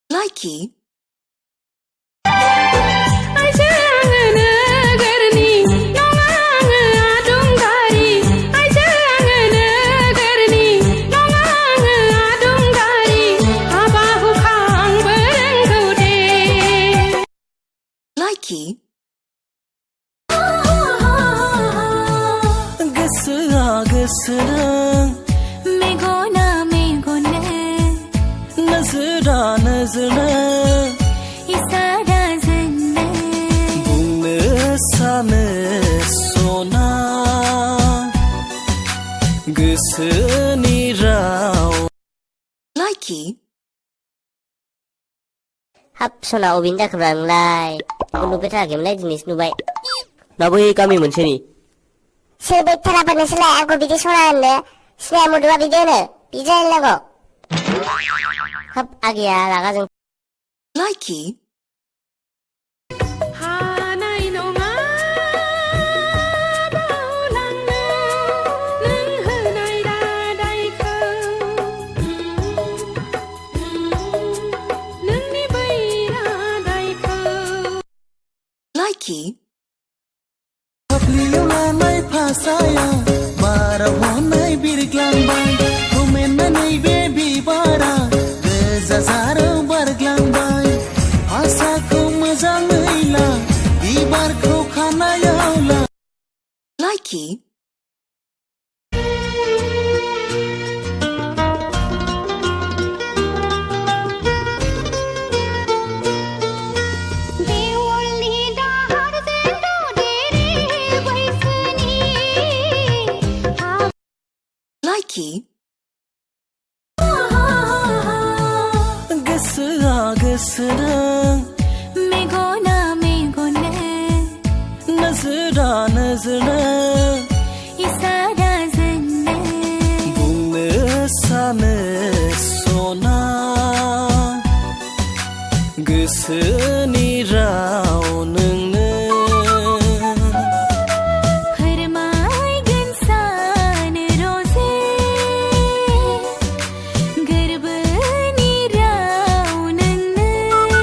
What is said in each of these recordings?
Likey Likey Likey Likey Hấp sona obinda kerang lai. Aku lupa game lai jenis nubai. Nabai kami mencari. Sebab terapa nasilah aku bikin sona anda. Saya mau dua video ni. Bicara lagu. Hấp agia laga jeng. Likey Likey Likey Likey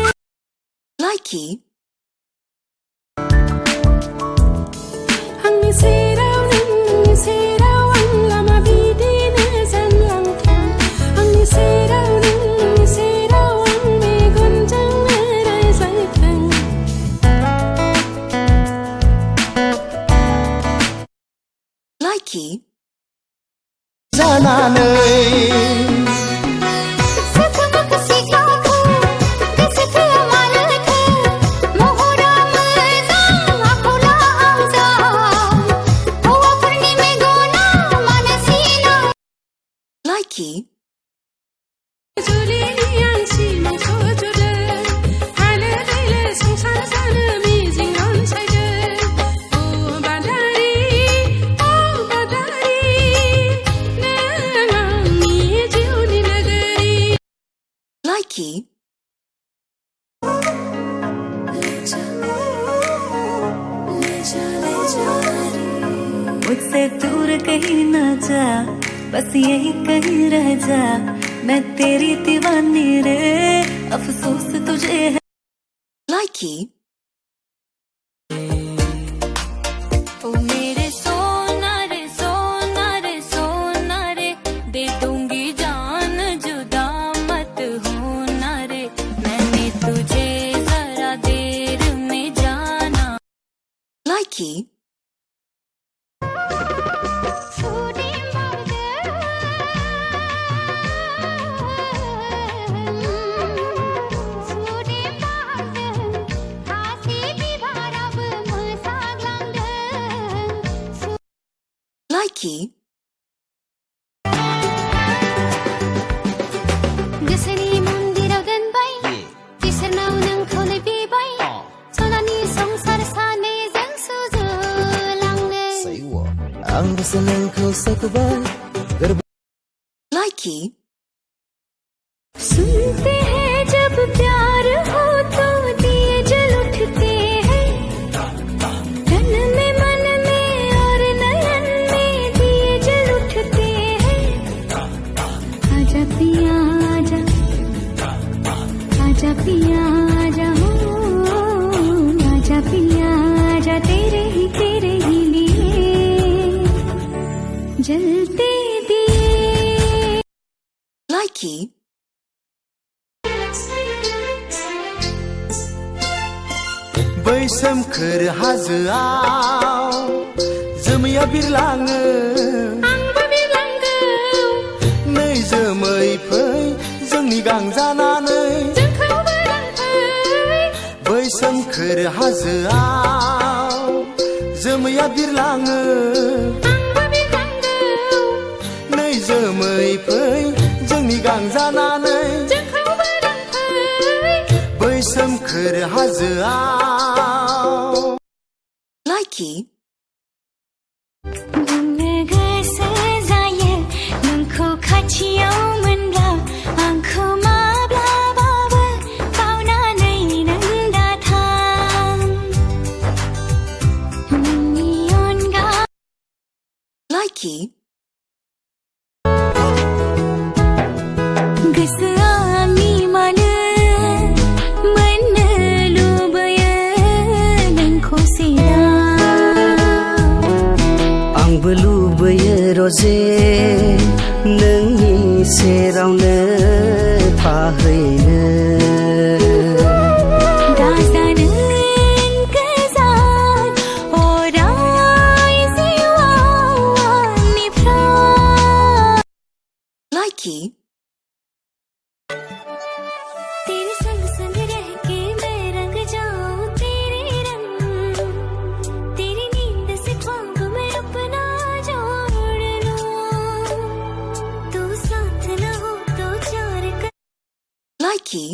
Likey Likey Likey Likey मुझसे दूर कहीं ना जा, बस यही कहीं रह जा, मैं तेरी दीवानी रे, अफसोस तुझे है। Likey ओ मेरे सोना रे सोना रे सोना रे, दे दूंगी जान जुदा मत होना रे, मैंने तुझे जरा देर में जाना। Likey likey, गोसोनि मन्दिराव दोनबाय इसोरनाव नोंखौ बिबाय सनानि संसार सानैजों सुजुलांनो आं गोसो नोंखौ सायख'बाय likey, सुनते हैं जब प्यार हो तो दिए जल उठते हैं तन में मन में और नयन में दिए जल उठते हैं आजा पिया आजा आजा पिया आजा हो आजा पिया आजा तेरे ही लिए जलते दिए likey, बै सोमखोर हाजोआव जोमैया बिरलाङो आंबो बिरलांगौ नै जोमै फै जोंनि गां जानानै जोंखौबो लांफै बै सोमखोर हाजोआव जोमैया बिरलाङो आंबो बिरलांगौ नै जोमै फै जोंनि गां जानानै जोंखौबो लांफै बै सोमखोर हाजोआव likey, बुंनो गोसो जायो नोंखौ खाथियाव मोनब्ला आंखौ माब्लाबाबो बावनानै नों दाथां नोंनि अनगा likey, गोसोआ आंनि मानो मोननो लुबैयो नोंखौ सिदा आंबो लुबैयो रजे नोंनि सेरावनो थाहैनो दाजानो गोजान अराय जिउआव आंनिफ्राय likey, तेरे संग संग रह के मैं रंग जाऊं तेरे रंग तेरी नींद से ख्वाब मैं अपना जोड़ लूं तू साथ न हो तो चार likey,